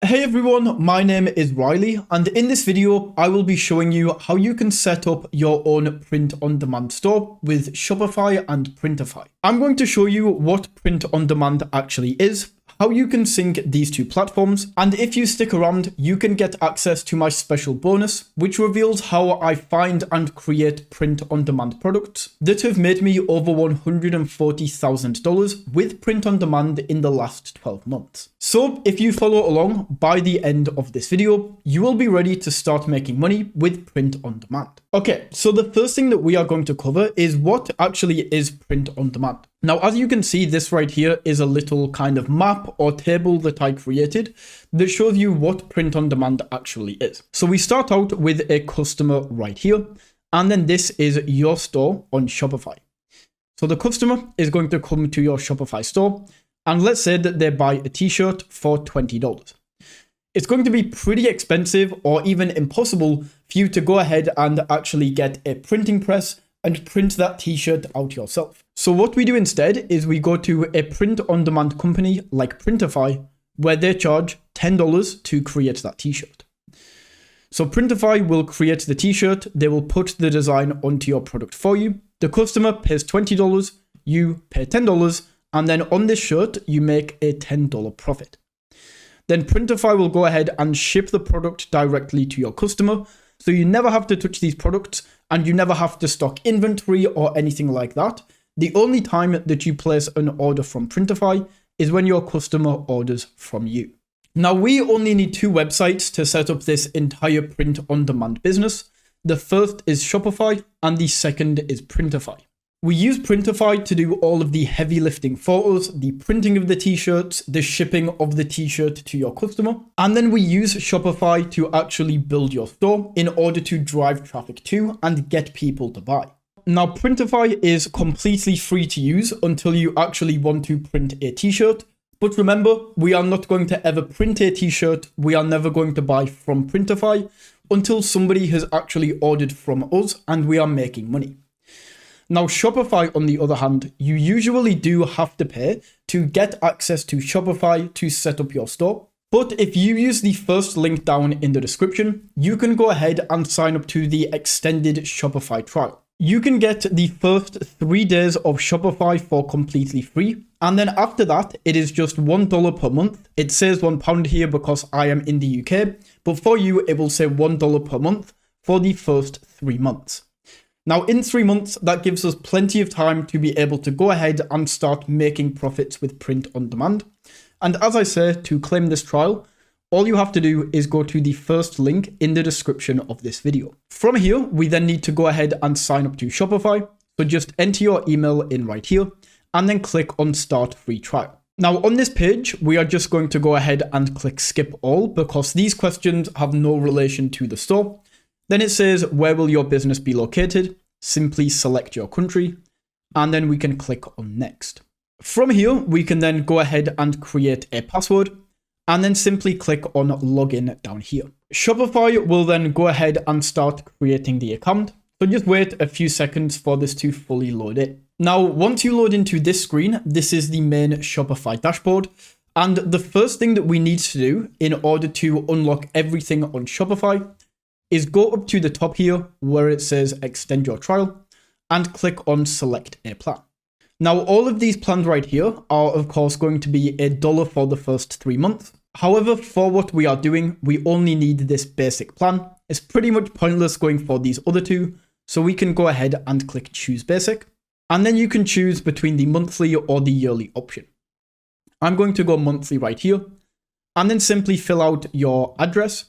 Hey everyone, my name is Riley, and in this video, I will be showing you how you can set up your own print-on-demand store with Shopify and Printify. I'm going to show you what print-on-demand actually is, how you can sync these two platforms, and if you stick around, you can get access to my special bonus, which reveals how I find and create print-on-demand products that have made me over $140,000 with print-on-demand in the last 12 months. So if you follow along, by the end of this video, you will be ready to start making money with print-on-demand. Okay, so the first thing that we are going to cover is what actually is print-on-demand. Now, as you can see, this right here is a little kind of map or table that I created that shows you what print-on-demand actually is. So we start out with a customer right here, and then this is your store on Shopify. So the customer is going to come to your Shopify store, and let's say that they buy a t-shirt for $20. It's going to be pretty expensive or even impossible for you to go ahead and actually get a printing press and print that t-shirt out yourself. So what we do instead is we go to a print-on-demand company like Printify, where they charge $10 to create that t-shirt. So Printify will create the t-shirt, they will put the design onto your product for you. The customer pays $20, you pay $10, and then on this shirt, you make a $10 profit. Then Printify will go ahead and ship the product directly to your customer, so you never have to touch these products and you never have to stock inventory or anything like that. The only time that you place an order from Printify is when your customer orders from you. Now, we only need two websites to set up this entire print-on-demand business. The first is Shopify and the second is Printify. We use Printify to do all of the heavy lifting for us, the printing of the t-shirts, the shipping of the t-shirt to your customer. And then we use Shopify to actually build your store in order to drive traffic to and get people to buy. Now, Printify is completely free to use until you actually want to print a t-shirt. But remember, we are not going to ever print a t-shirt. We are never going to buy from Printify until somebody has actually ordered from us and we are making money. Now, Shopify, on the other hand, you usually do have to pay to get access to Shopify to set up your store. But if you use the first link down in the description, you can go ahead and sign up to the extended Shopify trial. You can get the first 3 days of Shopify for completely free. And then after that, it is just $1 per month. It says £1 here because I am in the UK, but for you, it will say $1 per month for the first 3 months. Now, in 3 months, that gives us plenty of time to be able to go ahead and start making profits with print on demand. And as I say, to claim this trial, all you have to do is go to the first link in the description of this video. From here, we then need to go ahead and sign up to Shopify. So just enter your email in right here and then click on Start Free Trial. Now, on this page, we are just going to go ahead and click Skip All because these questions have no relation to the store. Then it says, where will your business be located? Simply select your country, and then we can click on Next. From here, we can then go ahead and create a password, and then simply click on Login down here. Shopify will then go ahead and start creating the account, so just wait a few seconds for this to fully load in. Now, once you load into this screen, this is the main Shopify dashboard, and the first thing that we need to do in order to unlock everything on Shopify is go up to the top here where it says extend your trial and click on select a plan. Now, all of these plans right here are of course going to be $1 for the first 3 months. However, for what we are doing, we only need this basic plan. It's pretty much pointless going for these other two. So we can go ahead and click choose basic. And then you can choose between the monthly or the yearly option. I'm going to go monthly right here and then simply fill out your address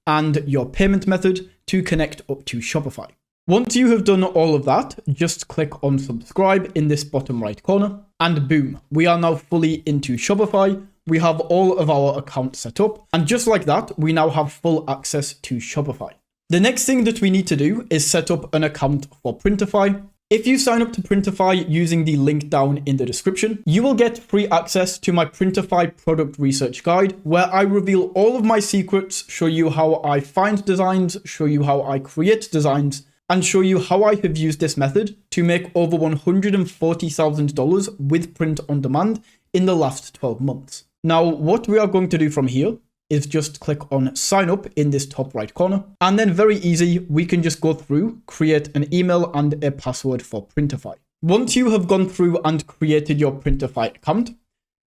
and your payment method to connect up to Shopify. Once you have done all of that, just click on subscribe in this bottom right corner and boom, we are now fully into Shopify. We have all of our accounts set up and just like that, we now have full access to Shopify. The next thing that we need to do is set up an account for Printify. If you sign up to Printify using the link down in the description, you will get free access to my Printify product research guide, where I reveal all of my secrets, show you how I find designs, show you how I create designs, and show you how I have used this method to make over $140,000 with print on demand in the last 12 months. Now, what we are going to do from here is just click on sign up in this top right corner. And then very easy, we can just go through, create an email and a password for Printify. Once you have gone through and created your Printify account,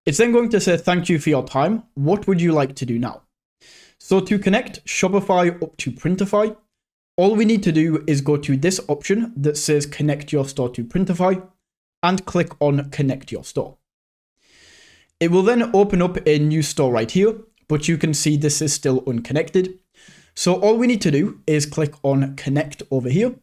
it's then going to say, thank you for your time. What would you like to do now? So to connect Shopify up to Printify, all we need to do is go to this option that says connect your store to Printify and click on connect your store. It will then open up a new store right here, but you can see this is still unconnected. So all we need to do is click on connect over here.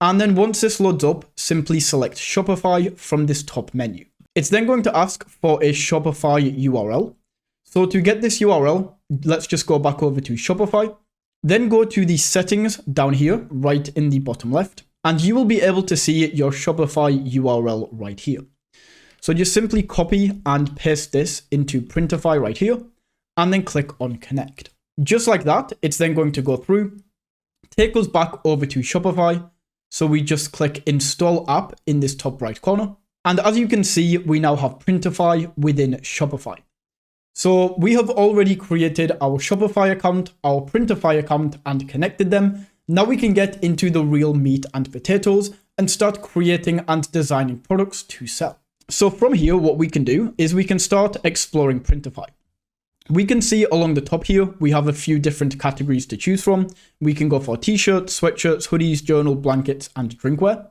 And then once this loads up, simply select Shopify from this top menu. It's then going to ask for a Shopify URL. So to get this URL, let's just go back over to Shopify. Then go to the settings down here, right in the bottom left, and you will be able to see your Shopify URL right here. So just simply copy and paste this into Printify right here, and then click on connect. Just like that, it's then going to go through, take us back over to Shopify. So we just click install app in this top right corner. And as you can see, we now have Printify within Shopify. So we have already created our Shopify account, our Printify account, and connected them. Now we can get into the real meat and potatoes and start creating and designing products to sell. So from here, what we can do is we can start exploring Printify. We can see along the top here, we have a few different categories to choose from. We can go for t-shirts, sweatshirts, hoodies, journal, blankets, and drinkware.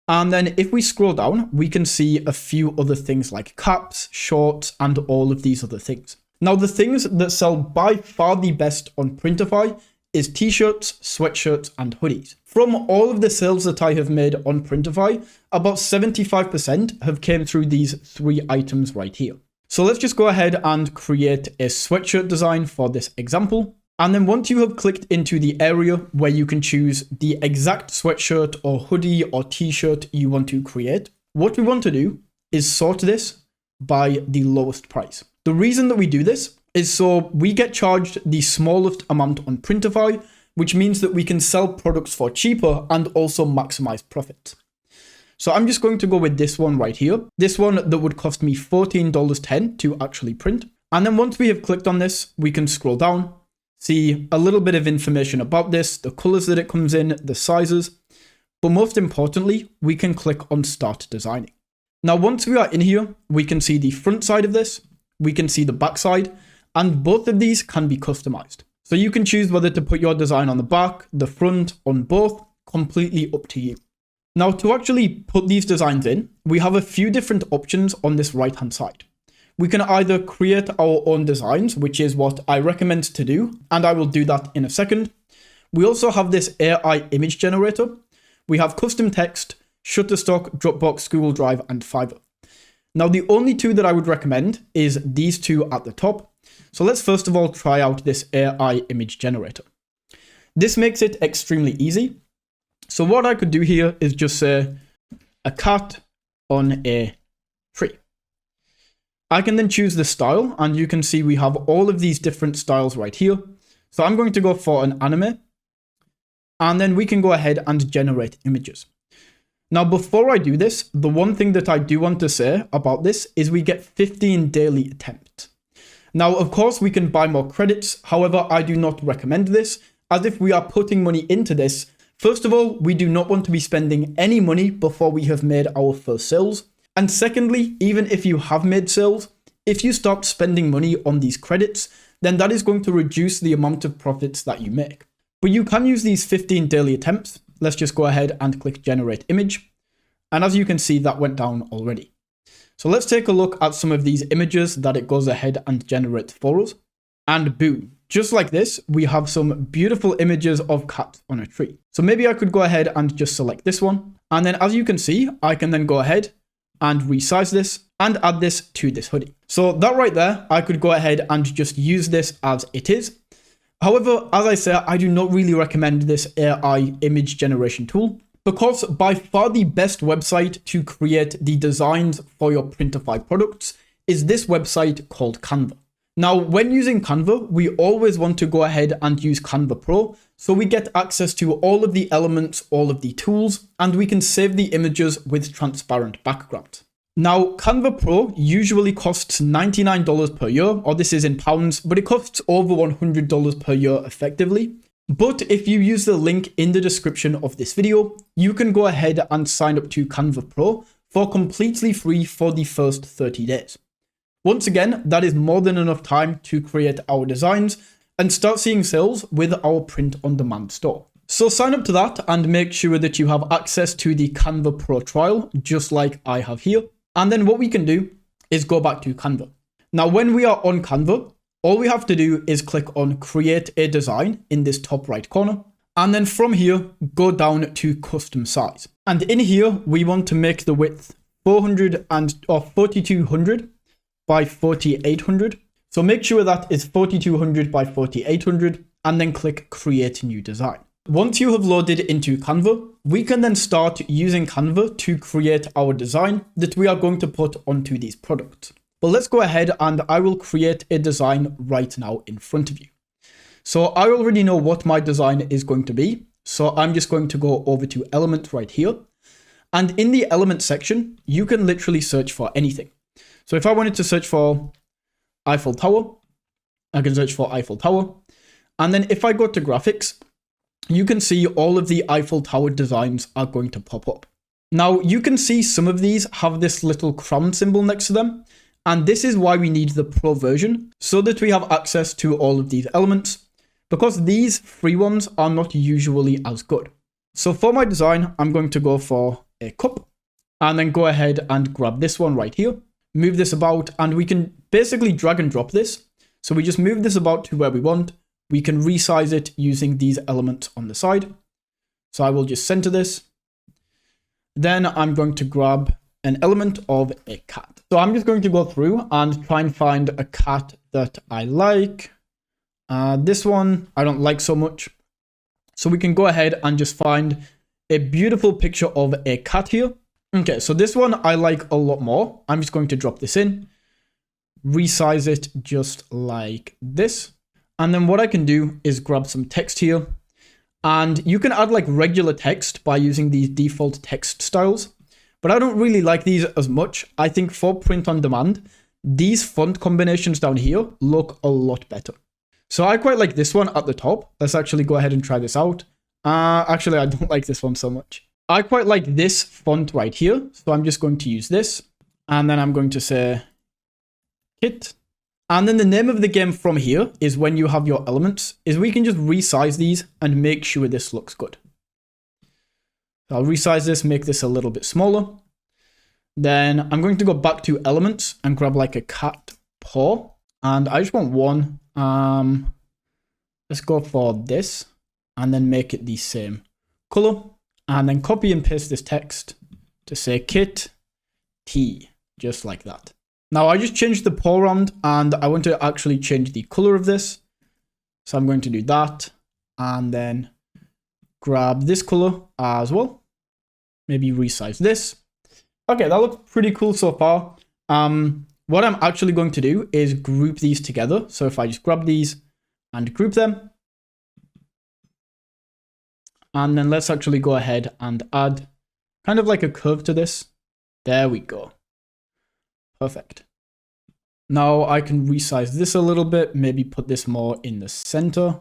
And then if we scroll down, we can see a few other things like caps, shorts, and all of these other things. Now, the things that sell by far the best on Printify is t-shirts, sweatshirts, and hoodies. From all of the sales that I have made on Printify, about 75% have came through these three items right here. So let's just go ahead and create a sweatshirt design for this example. And then once you have clicked into the area where you can choose the exact sweatshirt or hoodie or t-shirt you want to create, what we want to do is sort this by the lowest price. The reason that we do this is so we get charged the smallest amount on Printify, which means that we can sell products for cheaper and also maximize profit. So I'm just going to go with this one right here. This one that would cost me $14.10 to actually print. And then once we have clicked on this, we can scroll down, see a little bit of information about this, the colors that it comes in, the sizes. But most importantly, we can click on start designing. Now, once we are in here, we can see the front side of this, we can see the back side, and both of these can be customized. So you can choose whether to put your design on the back, the front, on both, completely up to you. Now, to actually put these designs in, we have a few different options on this right-hand side. We can either create our own designs, which is what I recommend to do, and I will do that in a second. We also have this AI image generator. We have custom text, Shutterstock, Dropbox, Google Drive, and Fiverr. Now, the only two that I would recommend is these two at the top. So let's first of all try out this AI image generator. This makes it extremely easy. So what I could do here is just say a cat on a tree. I can then choose the style, and you can see we have all of these different styles right here. So I'm going to go for an anime, and then we can go ahead and generate images. Now, before I do this, the one thing that I do want to say about this is we get 15 daily attempts. Now, of course, we can buy more credits. However, I do not recommend this, as if we are putting money into this, first of all, we do not want to be spending any money before we have made our first sales. And secondly, even if you have made sales, if you start spending money on these credits, then that is going to reduce the amount of profits that you make. But you can use these 15 daily attempts. Let's just go ahead and click generate image. And as you can see, that went down already. So let's take a look at some of these images that it goes ahead and generates for us. And boom, just like this, we have some beautiful images of cats on a tree. So maybe I could go ahead and just select this one. And then as you can see, I can then go ahead and resize this and add this to this hoodie. So that right there, I could go ahead and just use this as it is. However, as I say, I do not really recommend this AI image generation tool because by far the best website to create the designs for your Printify products is this website called Canva. Now, when using Canva, we always want to go ahead and use Canva Pro so we get access to all of the elements, all of the tools, and we can save the images with transparent background. Now, Canva Pro usually costs $99 per year, or this is in pounds, but it costs over $100 per year effectively. But if you use the link in the description of this video, you can go ahead and sign up to Canva Pro for completely free for the first 30 days. Once again, that is more than enough time to create our designs and start seeing sales with our print-on-demand store. So sign up to that and make sure that you have access to the Canva Pro trial, just like I have here. And then what we can do is go back to Canva. Now, when we are on Canva, all we have to do is click on create a design in this top right corner. And then from here, go down to custom size. And in here, we want to make the width 4200 by 4800. So make sure that is 4200 by 4800 and then click create new design. Once you have loaded into Canva, we can then start using Canva to create our design that we are going to put onto these products. But let's go ahead and I will create a design right now in front of you. So I already know what my design is going to be. So I'm just going to go over to element right here. And in the element section, you can literally search for anything. So if I wanted to search for Eiffel Tower, I can search for Eiffel Tower. And then if I go to graphics, you can see all of the Eiffel Tower designs are going to pop up. Now you can see some of these have this little crown symbol next to them. And this is why we need the Pro version, so that we have access to all of these elements, because these free ones are not usually as good. So for my design, I'm going to go for a cup and then go ahead and grab this one right here, move this about, and we can basically drag and drop this. So we just move this about to where we want. We can resize it using these elements on the side. So I will just center this. Then I'm going to grab an element of a cat. So I'm just going to go through and try and find a cat that I like. This one I don't like so much. So we can go ahead and just find a beautiful picture of a cat here. Okay, so this one I like a lot more. I'm just going to drop this in, resize it just like this. And then what I can do is grab some text here. And you can add like regular text by using these default text styles. But I don't really like these as much. I think for print on demand, these font combinations down here look a lot better. So I quite like this one at the top. Let's actually go ahead and try this out. Actually, I don't like this one so much. I quite like this font right here. So I'm just going to use this. And then I'm going to say kit. And then the name of the game from here is when you have your elements, is we can just resize these and make sure this looks good. So I'll resize this, make this a little bit smaller. Then I'm going to go back to elements and grab like a cat paw. And I just want one. Let's go for this and then make it the same color. And then copy and paste this text to say kit T, just like that. Now I just changed the paw around and I want to actually change the color of this. So I'm going to do that and then grab this color as well. Maybe resize this. Okay, that looks pretty cool so far. What I'm actually going to do is group these together. So if I just grab these and group them. And then let's actually go ahead and add kind of like a curve to this. There we go. Perfect. Now I can resize this a little bit, maybe put this more in the center.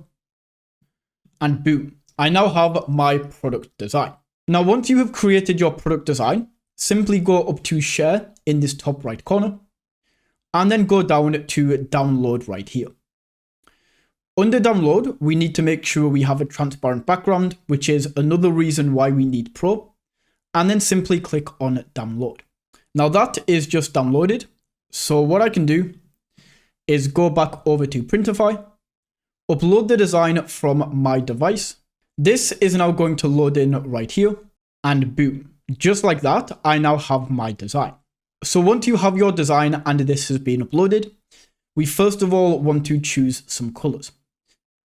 And boom, I now have my product design. Now, once you have created your product design, simply go up to share in this top right corner and then go down to download right here. Under download, we need to make sure we have a transparent background, which is another reason why we need Pro, and then simply click on download. Now that is just downloaded. So what I can do is go back over to Printify, upload the design from my device. This is now going to load in right here and boom, just like that, I now have my design. So once you have your design and this has been uploaded, we first of all want to choose some colors.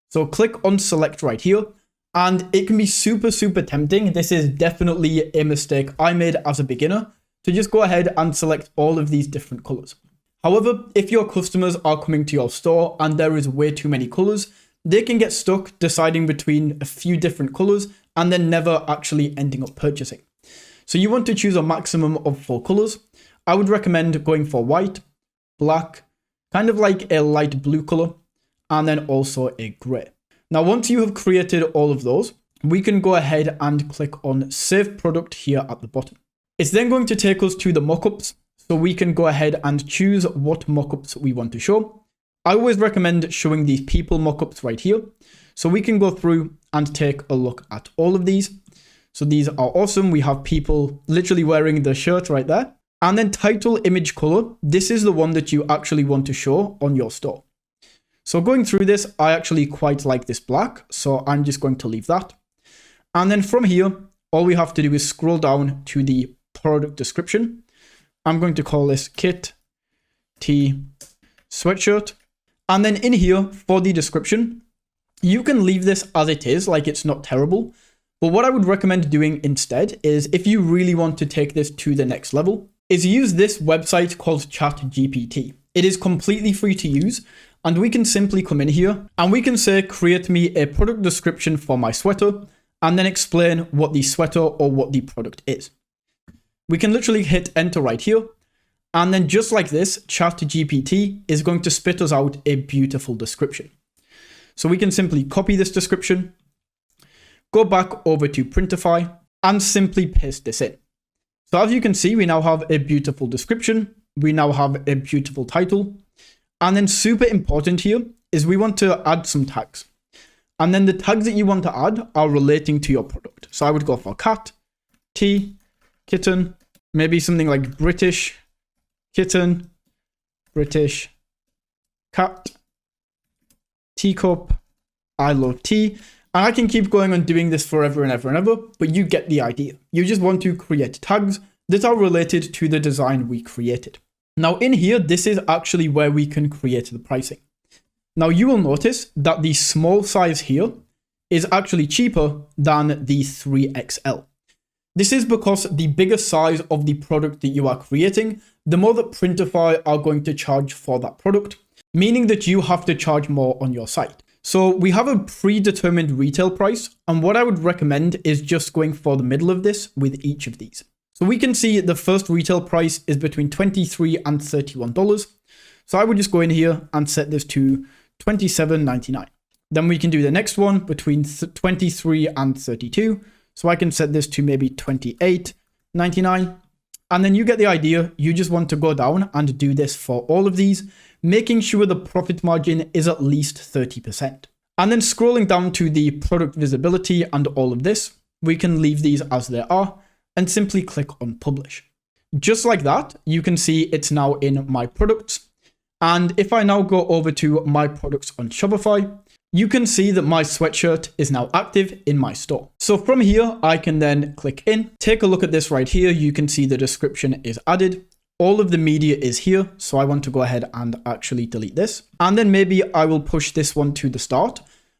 So click on select right here and it can be super tempting. This is definitely a mistake I made as a beginner to just go ahead and select all of these different colors. However, if your customers are coming to your store and there is way too many colors, they can get stuck deciding between a few different colors and then never actually ending up purchasing. So you want to choose a maximum of 4 colors. I would recommend going for white, black, kind of like a light blue color, and then also a gray. Now, once you have created all of those, we can go ahead and click on Save Product here at the bottom. It's then going to take us to the mockups, so we can go ahead and choose what mockups we want to show. I always recommend showing these people mockups right here. So we can go through and take a look at all of these. So these are awesome. We have people literally wearing the shirt right there. And then title, image, color. This is the one that you actually want to show on your store. So going through this, I actually quite like this black. So I'm just going to leave that. And then from here, all we have to do is scroll down to the product description. I'm going to call this Kit T Sweatshirt. And then in here for the description, you can leave this as it is, like it's not terrible. But what I would recommend doing instead is, if you really want to take this to the next level, is use this website called ChatGPT. It is completely free to use, and we can simply come in here and we can say, create me a product description for my sweater, and then explain what the sweater or what the product is. We can literally hit enter right here. And then just like this, ChatGPT is going to spit us out a beautiful description. So we can simply copy this description, go back over to Printify, and simply paste this in. So as you can see, we now have a beautiful description. We now have a beautiful title. And then super important here is we want to add some tags. And then the tags that you want to add are relating to your product. So I would go for cat, tea, kitten, maybe something like British, kitten, British, cat, teacup, I love tea. And I can keep going on doing this forever and ever and ever, but you get the idea. You just want to create tags that are related to the design we created. Now in here, this is actually where we can create the pricing. Now you will notice that the small size here is actually cheaper than the 3XL. This is because the bigger size of the product that you are creating, the more that Printify are going to charge for that product, meaning that you have to charge more on your site. So we have a predetermined retail price, and what I would recommend is just going for the middle of this with each of these. So we can see the first retail price is between $23 and $31. So I would just go in here and set this to $27.99. Then we can do the next one between $23 and $32. So I can set this to maybe $28.99. And then you get the idea. You just want to go down and do this for all of these, making sure the profit margin is at least 30%. And then scrolling down to the product visibility and all of this, we can leave these as they are and simply click on publish. Just like that, you can see it's now in my products. And if I now go over to my products on Shopify, you can see that my sweatshirt is now active in my store. So from here, I can then click in, take a look at this right here. You can see the description is added. All of the media is here. So I want to go ahead and actually delete this. And then maybe I will push this one to the start,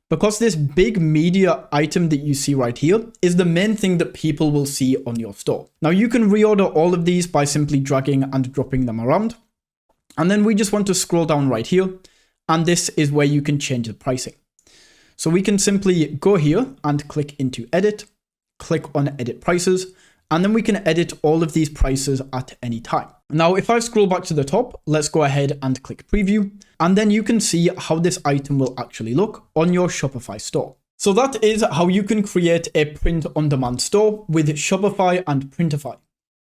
because this big media item that you see right here is the main thing that people will see on your store. Now you can reorder all of these by simply dragging and dropping them around. And then we just want to scroll down right here. And this is where you can change the pricing. So we can simply go here and click into edit, click on edit prices, and then we can edit all of these prices at any time. Now, if I scroll back to the top, let's go ahead and click preview, and then you can see how this item will actually look on your Shopify store. So that is how you can create a print-on-demand store with Shopify and Printify.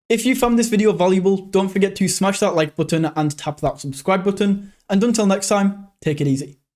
If you found this video valuable, don't forget to smash that like button and tap that subscribe button. And until next time, take it easy.